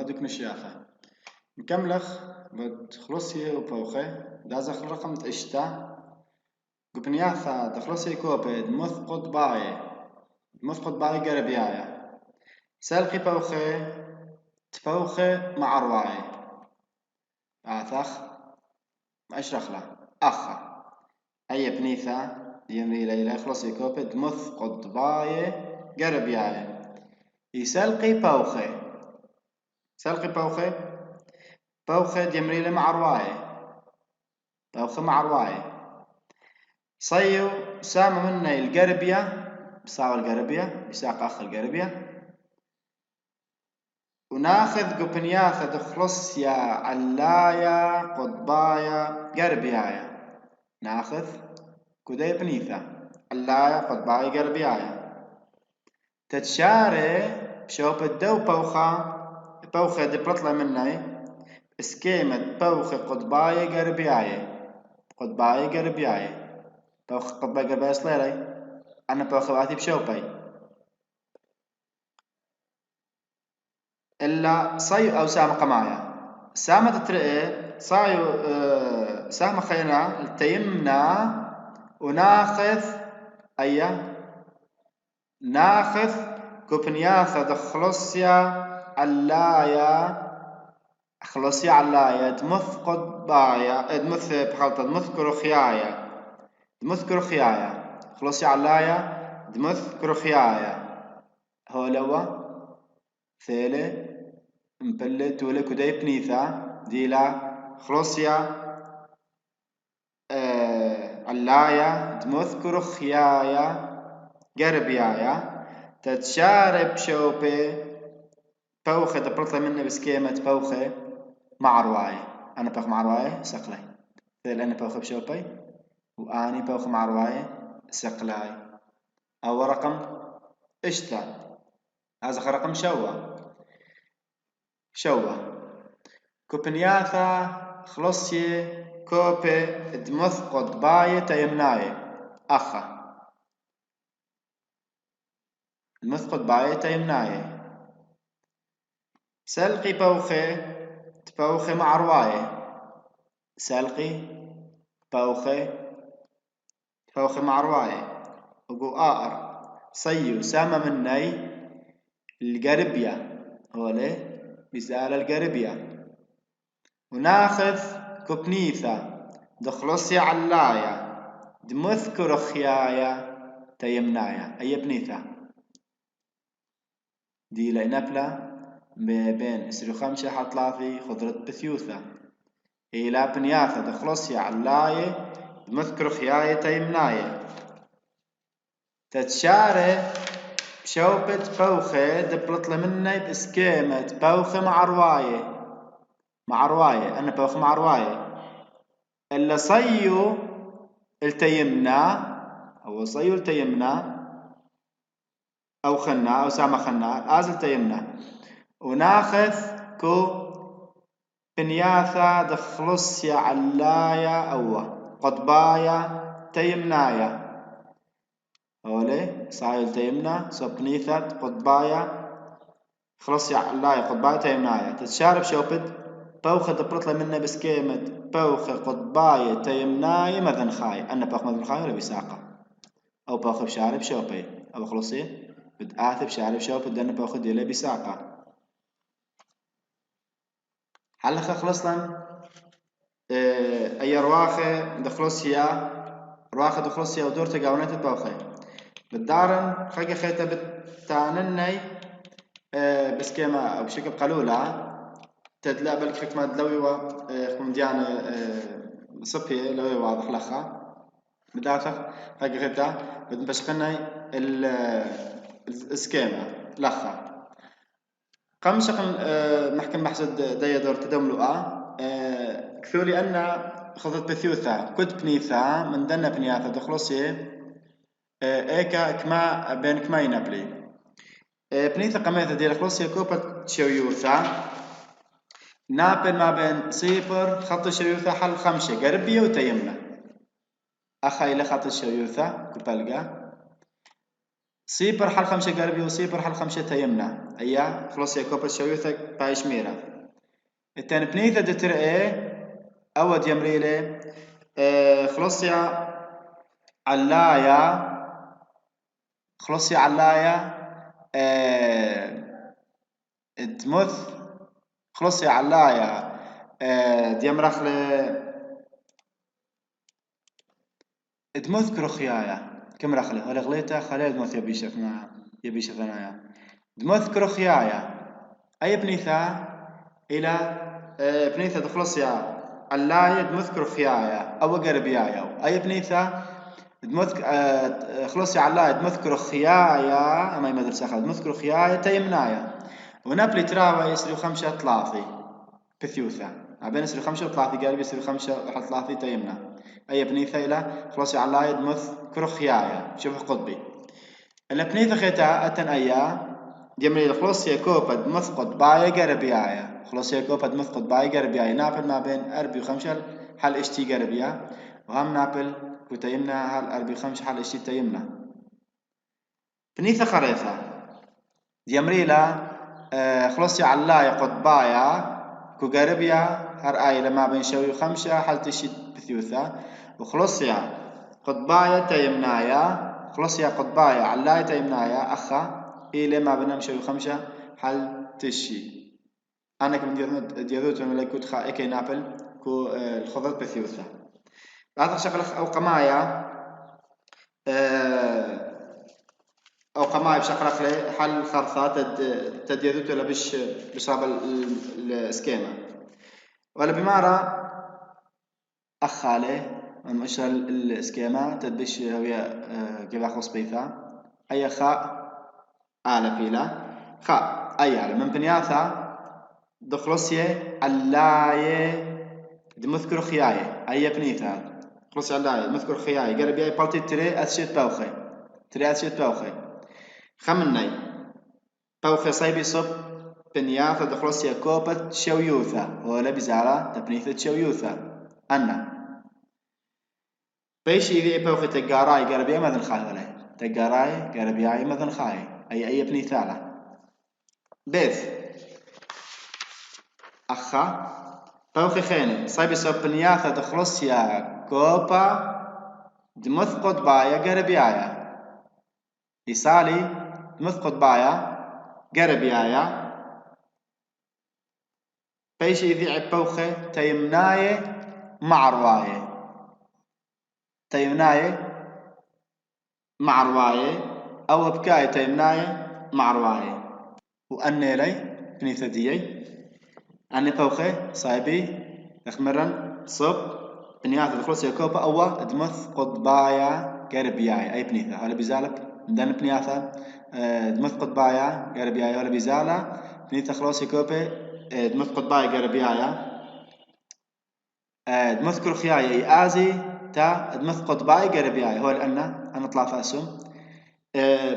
دوك نشياخة نكملخ بتخلصي وبوخي دازخ رقم اشتا قبنياثا دخلصي كوبي مثقط باي قربيايا سالقي بوخي تبوخي مع رواي آثخ ما اشرخ له أخا أي بنيثا يمري ليلة خلصي كوبي مثقط باي قربيايا يسالقي بوخي سالقي بوخي ديمريلة مع رواي بوخي مع رواي صيو سام منا القربية بساوى القربية بساق أخ القربية وناخذ قبنياثة دخلصيا علايا قطبايا قربيايا ناخذ كدي بنيثة علايا قطبايا قربيايا تتشاري بشوب الدو بوخة دي بطلة مني اسكيمة بوخة قطبايا قربيايا بوخ قطبايا قربيايا صليري أنا بوخة واتي بشوبي إلا صيو أو سام قمايا سامة تترقي صايو سام خينا التيمنا وناخذ ناخذ كوبنياثة دخلصيا علايا دمث قطبايا دمث بخلطة دمث كروخيايا خلصي علايا دمث كروخيايا هولوا ثيلة مبلت ولا كدي بنيثا ديلا خلصيا علايا دمث كروخيايا قربيايا تتشارب شوبي بوخة دبرطلة مني بسكيمة بوخة مع رواي أنا بوخ مع رواي سقلي ثيل أنا بوخة بشوبي وأني بوخة مع رواي سقلاي أو رقم اشتا هذا رقم شوا كوبنياثا خلصي كوبي دمثقط باي تيمناي أخا دمثقط باي تيمناي سلقي تبوخي مع رواي سلقي بوخي مع رواي وقو صيو سامة مني القربية هولي بيسأل القربية وناخذ كوبنيثة دخلصي علايا دمذكر خيايا تيمنايا أي بنيثة دي لينبلا بين اسرو خمسة حطلاثي خضرة بثيوثة إلى بنياثة دخلصي علايا دمذكر خيايا تيمنايا تتشاري بشوبة بوخة دبلط مني بسكيمة بوخة مع رواية أنا بوخة مع رواية إلا صيو التيمنا أو خنا أو سامة خنا آز التيمنا وناخذ كو بنياثة دخلصيا علايا أو قطبايا تيمنايا هولي صايو التيمنا سبنيثة قطبايا خلصيا علايا قطبايا تيمنايا تتشارب شوبد بوخة دبرطلة منا بسكيمة بوخة قطباية تيمناي مذن خاي أنا بوخ مذن خاي ولا بيساقة أو بوخة بشارب شوبي أو خلصي بدآث بشارب شوبي دنا بوخة ديلي بيساقة حلقة خلصنا أي رواخة دخلصيا ودور تقاونات بوخة بالدارن خاقة خيطة بتانني بسكيمة أو بشكل قلولة تدلا بالك حكمة دلوي خمديان صبي لوي واضح لخا بداتخ حاجة غدا بشقناي السكيمة لخا قام شقن محكم بحث دايا دور تدملوا كثولي أن خذت بثيوثا كنت بنيثا من دنا بنياثا دخلصي إيكا كما بين كماي نبلي بنيثا قميثا ديال خلصي كوبا تشويوثا نابل ما بين صفر خط الشيوثة حل 5 قربية وتيمنة أخا إلى خط الشيوثة كبالقى صفر حل 5 قربي وصفر حل 5 تيمنا أيا خلاص يا كوبا شويثك بايش ميرا التاني بنيثة دتر أود يمريلي خلاص يا علايا خلاص يا علايا دمث خلاص يا علايا ديمرخلي دمث كروخيايا كم رخلي هلا غليته خلي دمث يبي شفنايا دمث كروخيايا أي بنيثا إلى بنيثا دخلص يا علايا دمث كروخيايا أو قربيايا أي بنيثا دمث خلاص يا علايا دمث كروخيايا أما يمدرسة خالد دمث كروخيايا تيمنايا ونابلي تراوى يسري 5 3 بثيوثا عبين يسري 5 3 قال يسري 5 3 تيمنا أي بنيثا إلى خلاص يا علايا دمث كروخيايا شوف قطبي البنيثا خيتا أتن أيا جميل خلاص يا كوبا دمث قطبايا قربيايا خلاص يا كوبا دمث قطبايا قربيايا نابل ما بين 4 و5 حل اشتي قربيا وهم نابل كتيمنا هل 4 و5 حل اشتي تيمنا بنيثا خريثا يمريلا خلاص يا علايا قطبايا كقربيا هر آية لما بين شوي 5 حل تشي بثيوثا وخلاص يا قطبايا تيمنايا خلاص يا قطبايا علايا تيمنايا أخا إلى ما بينهم شوي 5 حل تشي أنا كم ديادوت من ليكوت خا إكي نابل كو الخضر بثيوثا بعد شغل أو قمايا أو قمايا بشكل أخلي حل خرثات تديادوت ولا بشرب السكيما ولا بمارا أخاله من مشر السكيما تدبش هوية جبا خص بيثا أي خاء آلة بيلا خاء أي آلة من بنياثا دخلصية علاية دمذكر خياية أي بنيثا خلصي علاية دمذكر خياية قرب ياي بالتي تري أتشيت باوخي تري أتشيت باوخي خمني باوخي صيبي صب بنياثا دخلصية كوبة شويوثا ولا بزارة تبنيثة شويوثا أنا بيشي ذي باوخي تقاراي قرب ياي ماذن خاي ولا تقاراي قرب ياي ماذن خاي أي بنيثالة بيث أخا باوخي خيني صايبي سوبنياثا دخلصيا كوبا دمثقط بايا قربيايا يسالي دمثقط بايا قربيايا بيشي يذيع باوخي تيمناي مع رواية تيمناي مع رواية أو بكاي تيمناي مع رواية وأني لي بنيثا ديي أني باوخي صايبي اخمرن صب بنياثا دخلصيا كوبا أو دمث قطبايا قربياي أي بنيثا هلا بيزالك دان بنياثا دمث قطبايا قربياي هلا بيزالا بنيثا خلاصيا كوبا دمث قطبايا قربيايا دمث كرخياي آزي تا دمث قطبايا قربياي هو لأن أنا طلع فاسم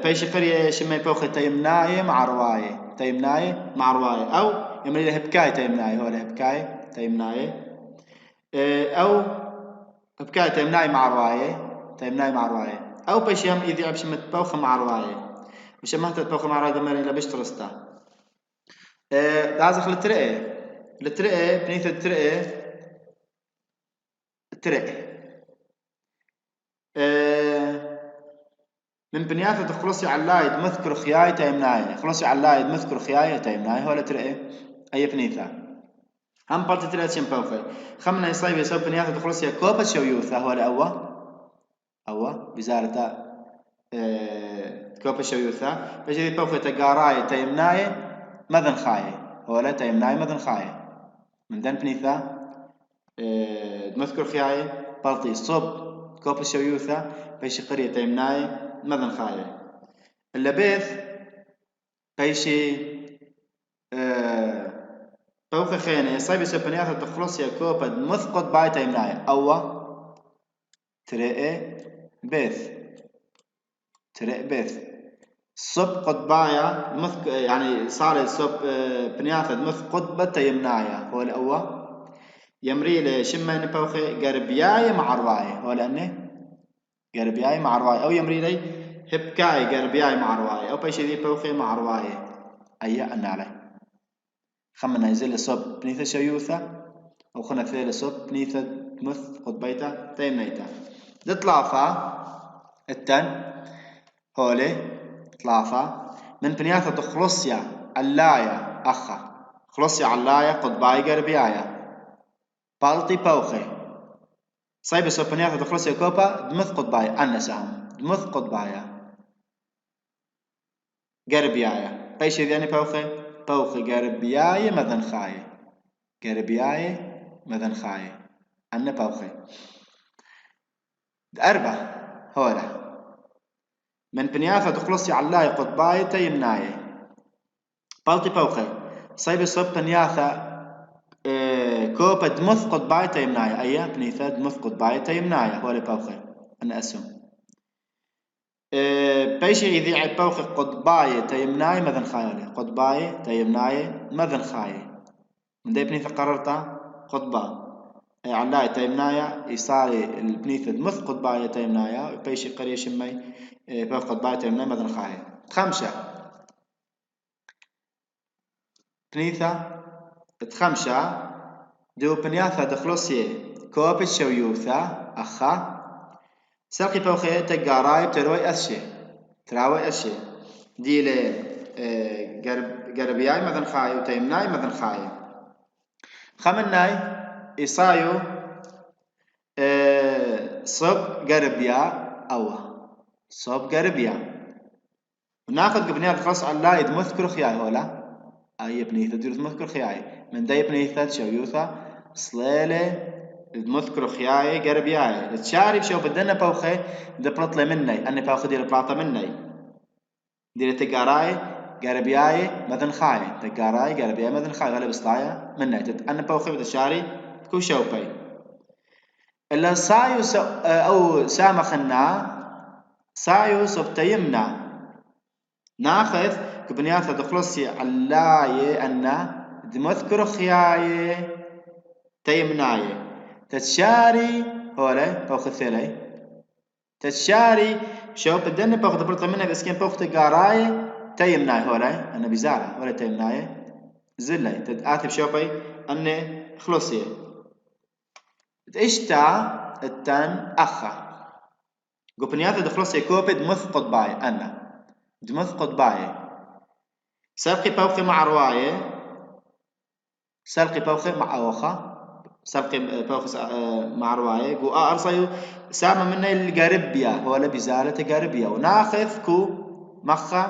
بيش قرية شمي بوخي تيمناي مع رواية تيمناي مع رواية أو يمري له بكاي تيمناي هو له بكاي تيمناي أو بكاي تيمناي مع رواية تيمناي مع رواية أو بيش يم إذا عبش متبوخ مع رواية مش ما تتبوخ مع رواية دمرين لبش ترستا دازخ لترقة بنيت الترقة من بنياثة تخلصي علاي دمذكر خياي تيمناي خلصي علاي دمذكر خياي تيمناي هو لترقة أي بنيثا هم بارتي تلات شمبوخي خمنا يصيب يسوي بنياثة تخلصي كوبا شويوثا هو لأوا بزارة كوبا شويوثا بجي بوخي تقاراي تيمناي مذن خاي هو لا تيمناي مذن خاي من دن بنيثا دمذكر خياي بارتي صب كوبا شويوثا بيشي قرية تيمناي مذن خاي اللبيث بيشي بوخي خيني صيبي سبنياثة تخلص يا كوبا مثقط باي تيمناي أوا ترقى بيث صب قطبايا يعني صار صب بنياثة مثقط بتيمنايا هو الأوا يمري لشمين بوخي قربياي مع رواية هو لأنه قربياي مع رواية أو يمري لي هبكاي قربياي مع رواية أو بيش ذي بوخي مع رواية أي أن عليه خمنا يزل صب بنيث شيوثة أو خنا ثيل صب بنيث مث قطبيتا تيمنيتا دطلافة التن هولي طلافة من بنياثة دخلصيا اللايا أخا خلصيا علايا قطباي قربيايا بالتي بوخي صيب صب بنياثة دخلصيا كوبا دمث قطباي أنا سام دمث قطبايا قربيايا بيش ذي بوخي قربيايا مذن خاي قربيايا مذن خاي أنا بوخي أربع هولا من بنياثة دخلصي علاي قطباي تيمناي بالتي بوخي صيب صب بنياثة كوبا دمث قطباي تيمناي أيا بنيثة دمث قطباي تيمناي هولا بوخي أنا أسهم بيشي إذي عي بوخي قطباي تيمناي مذن خاي قطباي تيمناي مذن خاي من دي بنيثة قررتا قطبا علاي تيمنايا يصاري البنيثة دمث قطباي تيمنايا بيشي قريش مي بوخ قطباي تيمناي مذن خاي خمسة بنيثة تخمسة دو بنياثة دخلوسي كوبي شويوثا أخا ساقي بوخي تقاراي بتروي أسشي تراوي أسشي دي لي قربياي مذن خاي وتيمناي مذن خاي خمناي إصايو صب قربيا أو صب قربيا وناخذ بنياثة خلص الله يدمثكر خياي هولا أي بنيثة دير دمثكر خياي من داي بنيثة شويوثا صليلة دمثكر خياي قربياي تشاري بشو بدنا بوخي دبلطلي مني أني بوخي دير بلاطة مني دير تقاراي قربياي مذن خاي تقاراي قربياي مذن خاي غالي بسطايا مني أنا بوخي بتشاري كو شوبي إلا سايو أو سامخنا سايو سبتيمنا ناخذ كبنياثة دخلصي علاي أنا دمذكر خياي تيمناي تتشاري هولي بوخ الثلي تتشاري شو بدنا بوخ دبرت منها بس كان بوخ تقاراي تيمناي هولي أنا بزارة هولي تيمناي زلي تتآثب شوبي أني خلصي إشتا التن أخا كبنياثة دخلصي كوبي دمث قطباي أنا دمث قطباي سلقي بوخي مع رواية سلقي بوخي مع أوخا سلقي بوخي مع رواية قو أرصيو سامة منا القاربيا هو لا بزارة قاربيا وناخذ كو مخا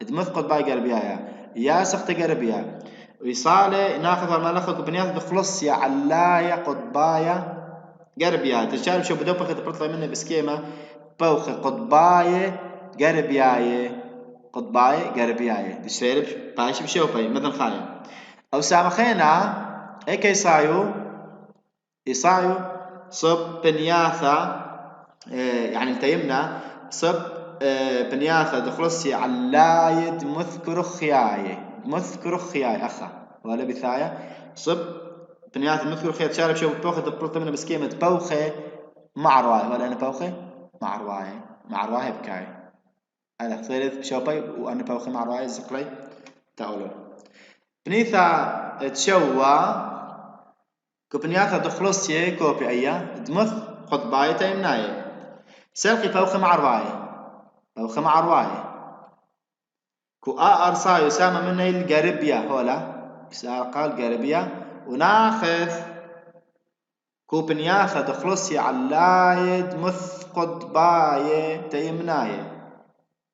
دمث قطباي قاربيا يا سخت قاربيا ويصالي ناخذ ما ناخذ بنيات دخلص يا علايا قطبايا قاربيا تشارب شو بدو بخي تبرطلع منه بسكيمة بوخي قطبايا قاربيا قطباي قربياي دشترب باش بشوبي مثل خايم او سامخينا هيك يسايو صب بنياثة يعني التيمنا صب بنياثة دخلصي علايد مثكر خياي أخا ولا بثايا صب بنياثة مثكر خياي تشارب شو بوخي تبرط منه بسكيمة بوخي مع رواي ولا أنا بوخي مع رواي بكاي هذا ثالث بشوبي وأنا بوخي مع رواي الزقلي تقولوا بنيثا تشوى كبنياثا دخلصي كوبي أيا دمث قطباي تيمناي سلقي بوخي مع رواي كو أرصا يسامى مني القربية هولا بسال قال قربية وناخذ كو بنياثا دخلصي علاي دمث قطباي تيمناي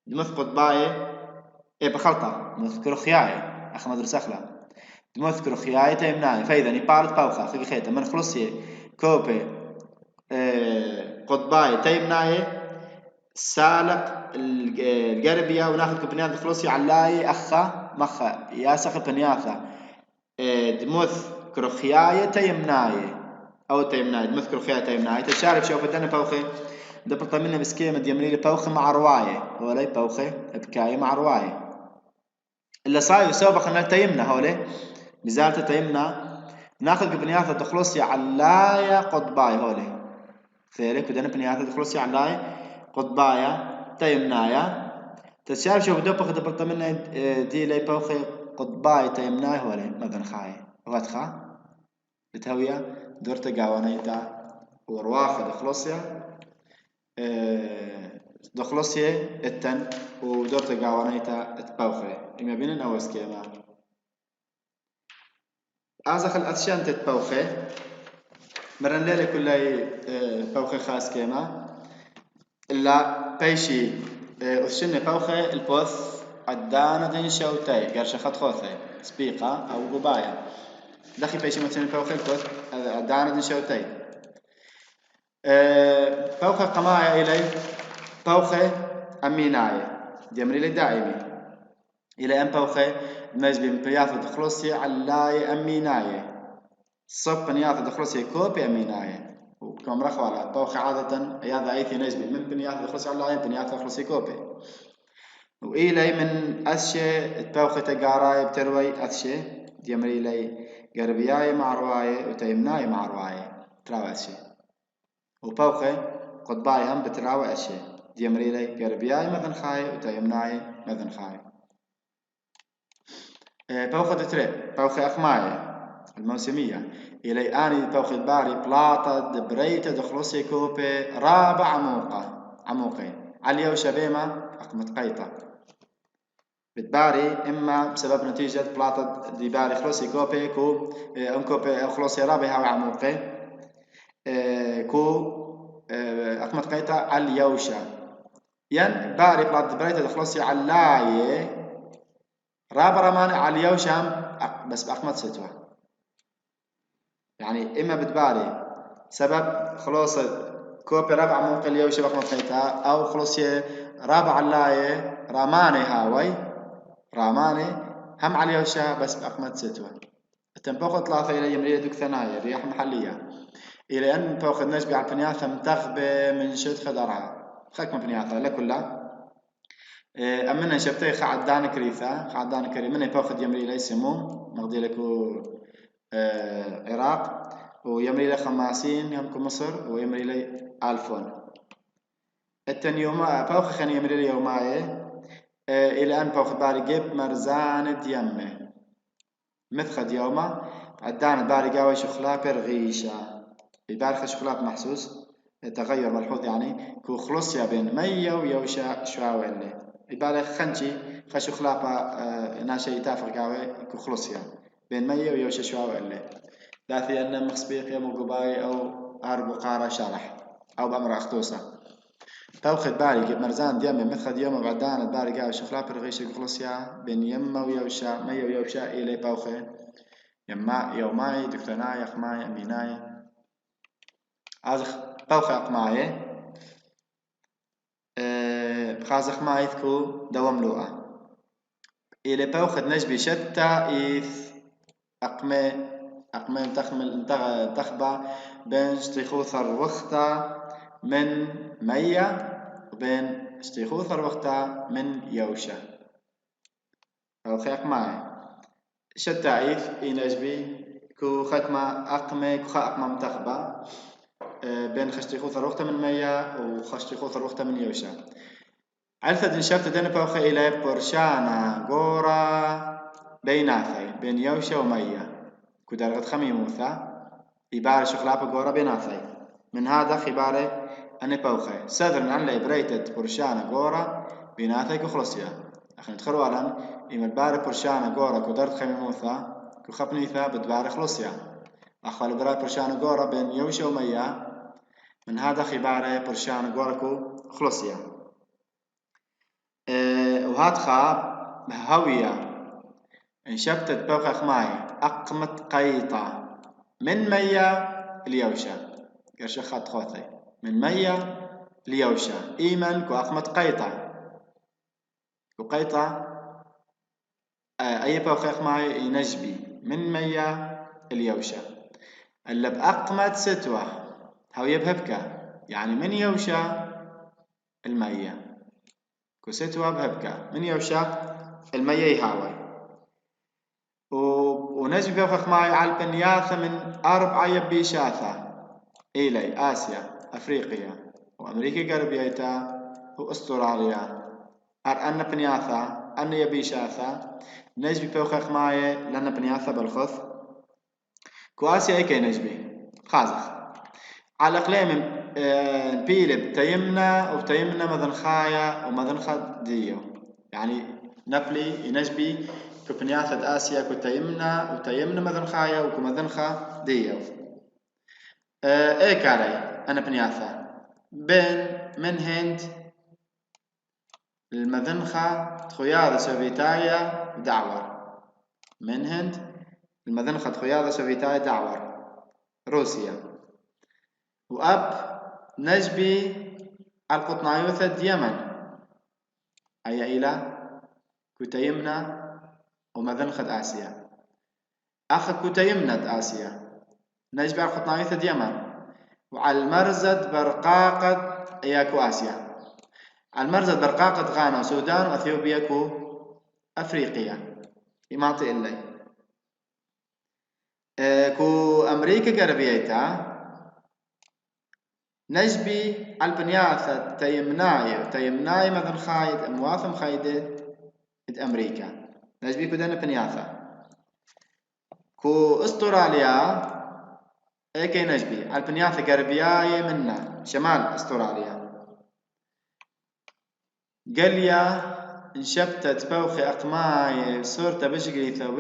دمث قطباي بخلطة دمث خياي أخ مدرسة أخلا دمث خياي تيمناي فإذا نبالت باوخا خي خيتا من خلصي كوبي قطباي تيمناي سالق القربية وناخذ كوبنياث خلصي علاي أخا مخا يا سخ بنياثا دمث خياي تيمناي أو تيمناي دمث خياي تيمناي تشارب شو بدنا باوخي دبرت منه بسكيمة ديمني باوخي مع رواية هولي باوخي بكاي مع رواية اللي صاير سوبا خلنا تيمنا هولي بزالة تيمنا ناخذ بنياثة دخلصي علايا قطباي هولي ثالث بدنا بنياثة دخلصي علايا قطبايا تيمنايا تشارب شو بدو بخد برطمنا دي لي بوخي قطباي تيمناي ولا مدن خاي واتخا بتهوية دورت قاوانيتا ورواخد خلصيا دخلصية التن ودورت قاوانيتا تبوخي إما بينن أو اسكيما أزخ الأتشان تتبوخي مرن ليلة كلها بوخي خاص كيما إلا بيشي أثشن بوخي البوث عدانة دين شوتاي قرش خط خوثي سبيقة أو قبايا دخي بيشي مثل بوخي البوث عدانة دين شوتاي بوخي قمايا إلي بوخي أميناي ديمري لي دائمي إلى أن بوخي نجبي مبياث دخلوسي علاي أميناي صب بنياث دخلوسي كوبي أميناي وكم رخوا على بوخي عادة أياذا أيثي نجبي من بنياث دخلوسي علاي بنياث دخلوسي كوبي وإلي من أسشي بوخي تقاراي بتروي أسشي ديمري لي قربياي مع رواي وتيمناي مع رواي تراوي أسشي وبوخي قطباي هم بتراوي أسشي ديمري لي قربياي مذن خاي وتيمناي مذن خاي بوخة تري بوخة أخماية الموسمية إلي آني بوخة باري بلاطة دبريتة دخلوسي كوبي رابع عموقين عليو شبيمة أقمت قيطة بتباري إما بسبب نتيجة بلاطة دي باري خلوسي كوبي كو أم كوبي خلوسي رابع هاو عموقين كو أقمت قيطة عليوشا ين باري بلاطة دبريتة دخلوسي علاية رابع رمان عليو شام بس بأقمت ستوى يعني إما بتبالي سبب خلاص كوبي رابع ممكن اليو شبك مطيتا أو خلاص رابع علاية راماني هاوي راماني هم عليو شا بس بأقمت ستوى التنبوخ ثلاثة إلى يمرية دوك ثنايا رياح محلية إلى أن بوخ النجبي على بنياثة متغبة من شد خدرها خاك من بنياثة لكلها أمنا شبتي خعدان كريثا خعدان كري من يباخد يمري لي سموم مغدي لكو عراق ويمري لي خماسين يمكو مصر ويمري لي ألفون التن يوما باخ خن يمري لي يوماي إلى أن باخ باري جيب مرزان ديمه مثخد يوما عدان باري قاوي شخلا برغيشة يبارخ شخلات محسوس تغير ملحوظ يعني كو خلصيا بين مية ويوشا شواويلي يبالغ خنشي خشو خلافة ناشي تافق قاوي كو خلصيا بين مية ويوشا شواويلي ذاتي أن مخصبيق يمو قباي أو أربو قارة شرح أو بأمر أخطوصة توخد باري كيب مرزان ديامي مثخد يوم بعدان باري قاوي شخلا برغيشي كو خلصيا بين يما ويوشا مية ويوشا إلي باوخي يما يوماي دكتوناي أخماي أميناي أزخ باوخي أقماي بخازخ ما يذكو دوام لوقا إلى باوخد نجبي شتى إيث أقمي تخمل تخبى بين شتيخوثر وقتا من مية وبين شتيخوثر وقتا من يوشا باوخي أقماي شتى إيث إي نجبي كو ختمة أقمي كو أقمى متخبى بين خشتيخوثر وقتا من مية وخشتيخوثر وقتا من يوشا عرفت إن شفت دين بوخي إلى برشانا غورا بيناثي بين يوشا ومية كدرغت خمي موثا إبارة شخلابة غورا بيناثي من هذا خبارة أنا بوخي سذرن عن لي بريتت برشانا غورا بيناثي كخلصيا أخي ندخلوا على إما البارة برشانا غورا كدرت خمي موثا كخبنيثا بدبارة خلصيا أخوال البارة برشانا غورا بين يوشا ومية من هذا خبارة برشانا غورا كخلصيا وهاد خاب هوية انشبتت بوخخ ماي أقمت قيطة من مية ليوشا قرش خط خوثي من مية ليوشا إيمن كو أقمت قيطة وقيطة أي بوخخ ماي ينجبي من مية ليوشا اللي بأقمت ستوة هوية بهبكة يعني من يوشا المية كوستوا بهبكة من يوشا المية يهاوي ونجم بيوخخ معي على البنياثة من 4 يبيشاثة إلي آسيا أفريقيا وأمريكا غربية وأستراليا أن بنياثا أن يبيشاثا نجبي بوخخ ماي لأن بنياثا بالخث كواسيا إيكي نجبي خازخ على قليم بيلب تيمنا وتيمنا مذن خايا ومذن خد ديو يعني نبلي ينجبي كبنياثة آسيا كتيمنا وتيمنا مذن خايا وكمذن خا ديو إيك علي أنا بنياثة بين من هند المذنخة خياضة سوفيتايا دعور من هند المذنخة خياضة سوفيتايا دعور روسيا وأب نجبي القطنايوثة يمن أي إلى كتيمنا ومذنخة آسيا أخ كتيمنة آسيا نجبي القطنايوثة يمن وعلى المرزد برقاقة إياكو آسيا على المرزد برقاقة غانا وسودان وأثيوبيا كو أفريقيا يماطي إلي كو أمريكا قربيتا نجبي البنياثة تيمناي مثل خايد مواثم خايدة أمريكا نجبي كدنا بنياثة كو أستراليا إيكي نجبي البنياثة قربياي منا شمال أستراليا قليا انشبتت بوخي أقماي صورة بشقريثة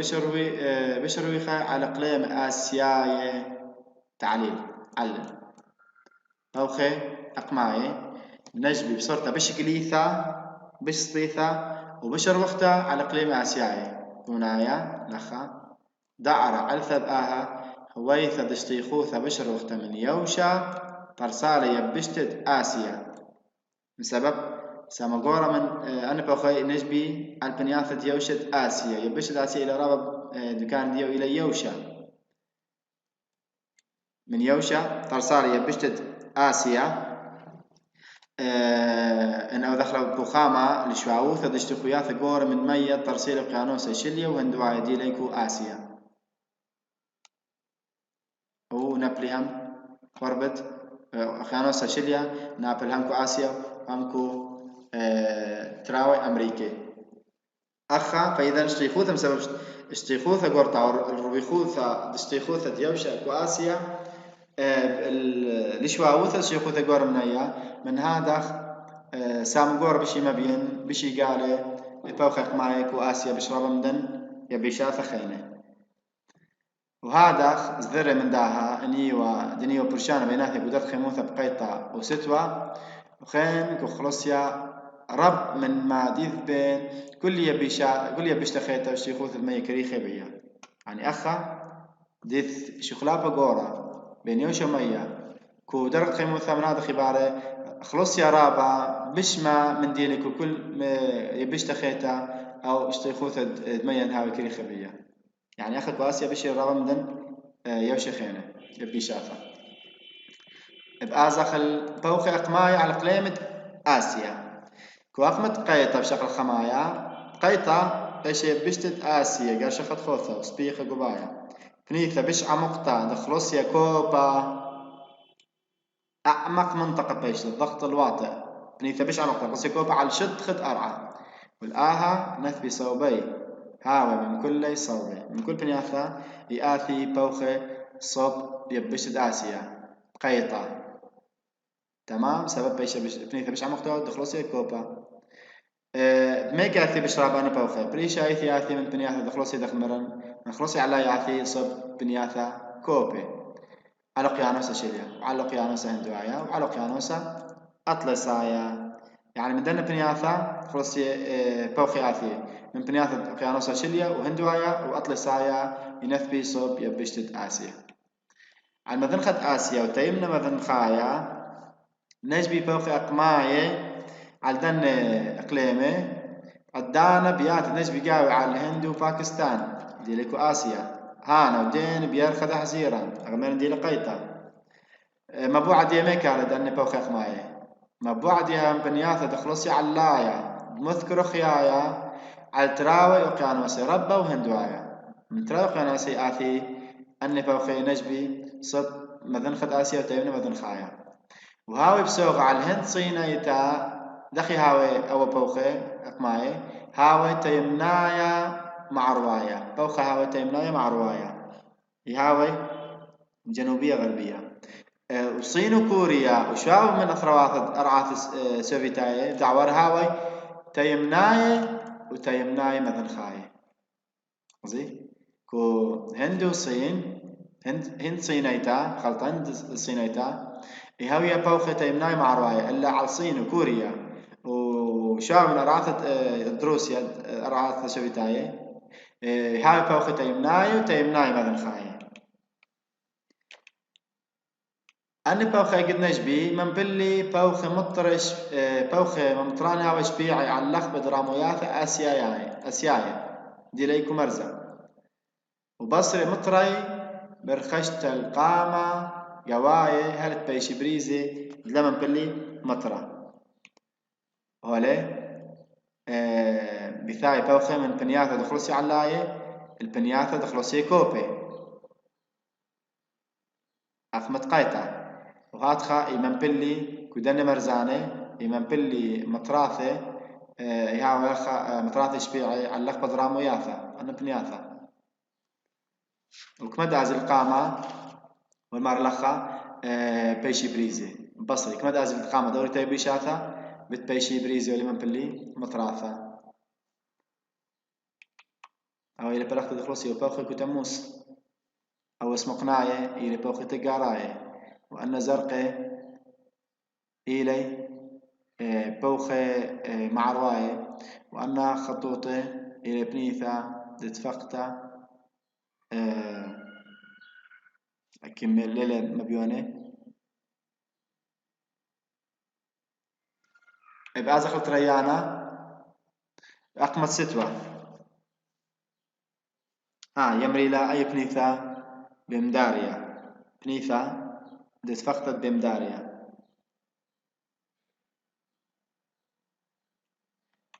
بشروي خاي على قليم آسياي تعليل علم بوخي أقماي نجبي بصورة بشقليثة بشطيثة وبشر وقتها على قليم آسياي هنايا لخا دعرة علثب آها هويثة دشتيخوثة بشر وقتها من يوشا طرسالة يبشتت آسيا بسبب سامقورا من أنا بخوي نجبي البنياثة ديوشت آسيا يبشت آسيا إلى رابط دكان ديو إلى يوشا من يوشا طرسالة يبشتت آسيا إنه دخلوا بخامة لشواوثة دشت خياثة قورا من مية طرسيل قيانوسة شليا وهندواعي دي ليكو آسيا ونبليهم قربت قيانوسة شليا نابلهم كو آسيا همكو تراوي أمريكي أخا فإذا اشتيخوثة بسبب اشتيخوثة قرطة الربيخوثة اشتيخوثة ديوشا كو آسيا لشواوثة اشتيخوثة قرر من هذا سام قرر بشي مبين بشي قالي بوخيق ماي كو آسيا بشرب مدن يبيشاثة خينة وهذا زذر من داها انيوا دنيوا برشانة بيناتي قدرت خيموثة بقيطة وستوى وخين كو خلصيا رب من ما ديث بين كل يبيش تخيطة وشيخوث المية كريخة بيا يعني أخا ديث شخلابة قورا بين يوشا مية كو درق خيموثة من هذا خبارة خلصيا رابع بش ما من دينك وكل يبيش تخيطة أو شيخوث المية نهاوي كريخة بيا يعني أخا كواسيا بشي رابع من يوشا خينة يبيش آفا بآزخ البوخي أقماي على قليمة آسيا كوافمت قيطة بشكل خمايا قيطة ايش بشتت آسيا قال شخط خوثة وسبيخة قبايا بنيثة بش عمقتا دخلوسيا كوبا أعمق منطقة بيش الضغط الواطئ بنيثة بش عمقتا دخلوسيا كوبا على شد خد أرعى والآها نثبي صوبي هاوي من كل صوبي من كل بنياثة يآثي بوخي صوب يبشت آسيا قيطة تمام سبب بيش بنيثة بش عمقتا دخلوسيا كوبا ميك ياثي بشراب أنا بوخي بريش ياثي ياثي من بنياثة دخلوسي دخل مرن نخلوسي على ياثي صب بنياثة كوبي على قيانوسة شليا وعلى قيانوسة هندوايا وعلى قيانوسة أطلسايا يعني من دنا بنياثة خلوسي بوخي ياثي من بنياثة قيانوسة شليا وهندوايا وأطلسايا ينثبي صب يبشتت آسيا على مذنخة آسيا وتيمنا مذنخايا نجبي بوخي أقماي على دن إقليمي الدانا بيات نجبي قاوي على الهند وباكستان ديلكو آسيا هانا ودين بيرخد حزيرا أغمين دي لقيتا مبوعة دي ميكا على دن بوخي أقماي مبوعة دي بنياثة دخلصي علايا مثكر خيايا على تراوي وقيانوسي ربا وهندوايا من تراوي وقيانوسي آثي أني بوخي نجبي صب مذنخة آسيا وتيمنا مذنخايا وهاوي بسوغ على الهند صينيتا دخي هاوي أو بوخي أقماي هاوي تيمنايا مع رواية بوخي هاوي تيمنايا مع رواية هاوي جنوبية غربية وصين وكوريا وشواو من أثروات أرعاث سوفيتاية دعور هاوي تيمنايا وتيمنايا مثنخاية زي كو هند وصين هند صينيتا خلط هند صينيتا هاوية بوخة تيمناي مع رواية إلا على الصين وكوريا وشاو من أرعاثة روسيا أرعاثة سوفيتاية هاوي بوخة تيمناي وتيمناي مثنخاية أنا بوخة قد نجبي من بلي بوخة مطرش بوخة مطران هاوي شبيعي على اللخ بدراموياثة أسيايا دي ليكو مرزا وبصري مطري برخشت القامة قواي هلت بيشي بريزي لمن بلي مطرة هولي بثاي بوخة من بنياثة دخلوسي علاية البنياثة دخلوسي كوبي أخمت قايتا وهاتخا إيمان بلي كودن مرزانة إيمان بلي مطراثة مطراثة شبيعي علق بدرامو ياثا أنا بنياثة وكمد أزل القامة والمارلخة بيشي بريزي بصري كمد أزل القامة دوري تايبي شاثا بت بيشي بريزي ولمن بلي مطراثة أو إلى بلغت دخلوسي وبوخي كتموس أو اسم قناية إلى بوخي تقاراية وأن زرقي إلي بوخي معرواية وأن خطوطي إلى بنيثة دتفقتا أكمل ليلة مبيونة بأزخل تريانا أقمت ستوى يمري لا أي بنيثة بمداريا بنيثة دتفقتت بمداريا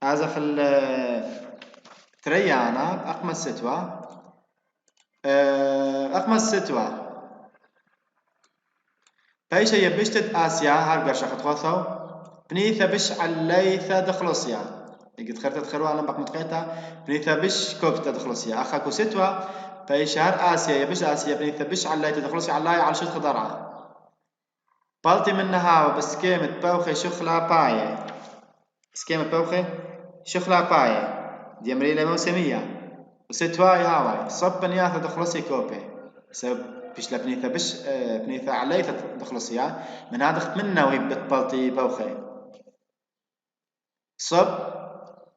أزخل تريانا أقمت ستوى أقمت ستوى بيشا يبشتت آسيا هارقر شخط خوثو بنيثة بش عليثة دخلوسيا قد خرتت خروا لم بق متقيتا بنيثة بش كوفتا دخلوسيا أخاكو ستوى بيشا هار آسيا يبش آسيا بنيثة بش عليثة دخلوسيا علاي على شد خضرعة بالتي منها وبسكيمة بوخي شخلا باية سكيمة بوخي شخلا باية دي مريلة موسمية وستواي هاوي صب بنياثة دخلوسي كوبي سبب بش لبنيثة بش بنيثة عليثة دخلوسيا من هذا خت منا وهي بتبلطي بوخي صب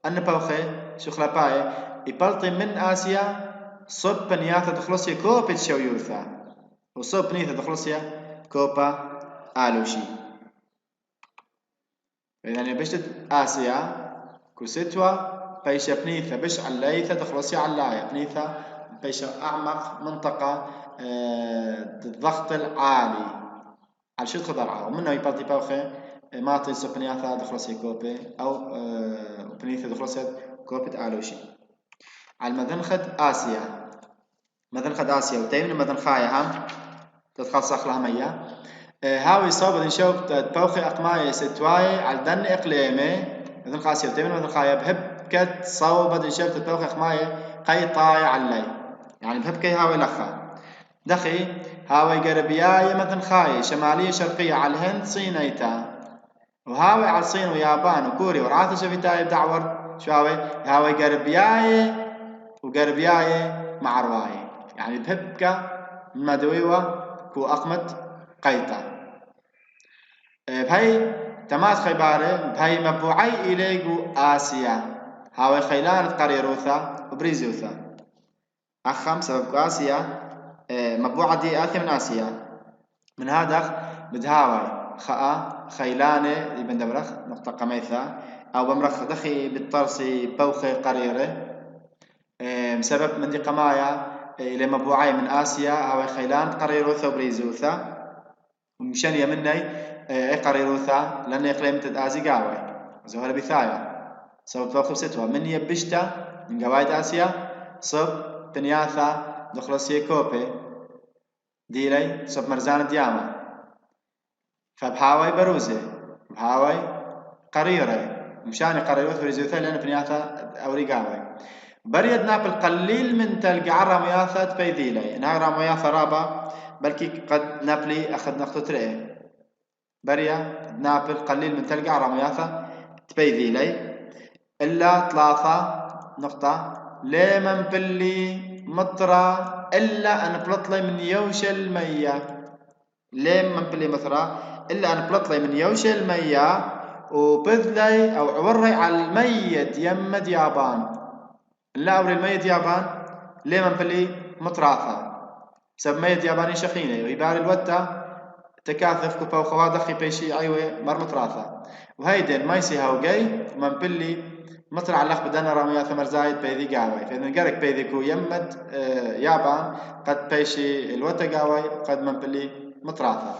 أن بوخي شخلا باية يبلطي من آسيا صب بنياثة دخلوسيا كوبي تشويوثا وصب بنيثة دخلوسيا كوبا آلوشي إذا بشتت آسيا كوستوا بيشا بنيثة بش عليثة دخلوسيا علاية بنيثة بيشا أعمق منطقة الضغط العالي على شد خضرعة ومنه يبلطي بوخي ماطي صب بنياثة دخلوسيا كوبي أو بنيثة دخلوسيا كوبي آلوشي على المذنخد آسيا مذنخد آسيا وتيمن مذنخايا هم تدخل صخلها مية هاوي صوب نشوف بوخي أقماي ستواي على دن إقليمي مثل خاصية وتيمن مثل خاية بهب كت صوب نشوف بوخي أقماي قيطاي علي يعني بهب كي هاوي لخا دخي هاوي قربياي مثل خاية شمالية شرقية على الهند صينيتا وهاوي على الصين ويابان وكوريا ورعاثة شوفيتاي بدعور شو هاوي قربياي وقربياي مع رواي يعني بهبكة مدويوة كو أقمت قيطة بهاي تماس خيبارة بهاي مبوعي إليقو آسيا هاوي خيلان قريروثا وبريزيوثا أخم سبب آسيا مبوعة دي آسيا من آسيا من هذا بدهاوي خاء خيلانة ابن دبرخ نقطة قميثة أو بمرخ دخي بالطرسي بوخي قريرة بسبب من دي قمايا إلى مبوعي من آسيا هاوي خيلان قريروثا وبريزيوثا ومشان يمني قريروثا لأن إقليم تدازي قاوي زهر بثايا سبب فوق ستوى من يبشتا من قوايد آسيا صب بنياثا دخلسي كوبي ديلي صب مرزان دياما فبهاوي بروزي بهاوي قريرة مشان قريرة فريزيوثا لأن بنياثا أوريقاوي بريد نابل قليل من تلقى عرا مياثا تبيذيلي نارا مياثا رابا بلكي قد نابلي أخذ نقطة رئي بريا نابل قليل من تلقى عرا مياثا تبيذيلي إلا 3 نقطة ليه من بلي مطرة إلا أن بلطلي من يوشل المية ليه من بلي مطرة إلا أن بلطلي من يوشل المية وبذلي أو عوري على المية يم ديابان لا أوري المية ديابان ليه من بلي مطراثة سب مية دياباني شخينة ويباري الوتا تكاثف كوبا وخوادخي بيشي عيوة مر مطراثة وهيدين مايسي هاوجي من بلي مطرع اللخ بدنا راميا ثمر زايد بيذي قاوي فإذا نقرك بيذي كو يمد يابان قد بيشي الوتا قاوي قد من بلي مطراثة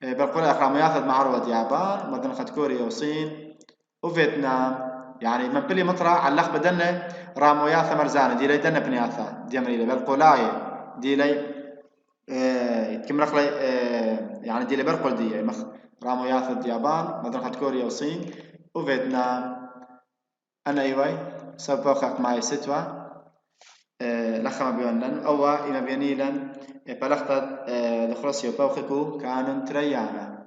بالقول أخرى ياخذ معروض يابان مدن خد كوريا وصين وفيتنام يعني من بلي مطرع علق بدنا رامويا ثمر زانة دي لي دنا بنياثا دي مريلة بالقولاية دي لي كم رخلي يعني دي لي برقل دي مخ رامويا ثد يابان مدن خد كوريا وصين وفيتنام أنا أيوة سبب خاق معي ستوى لخما بيونن أو إما بينيلن بلختد لخرسيو بوخكو كانون تريانا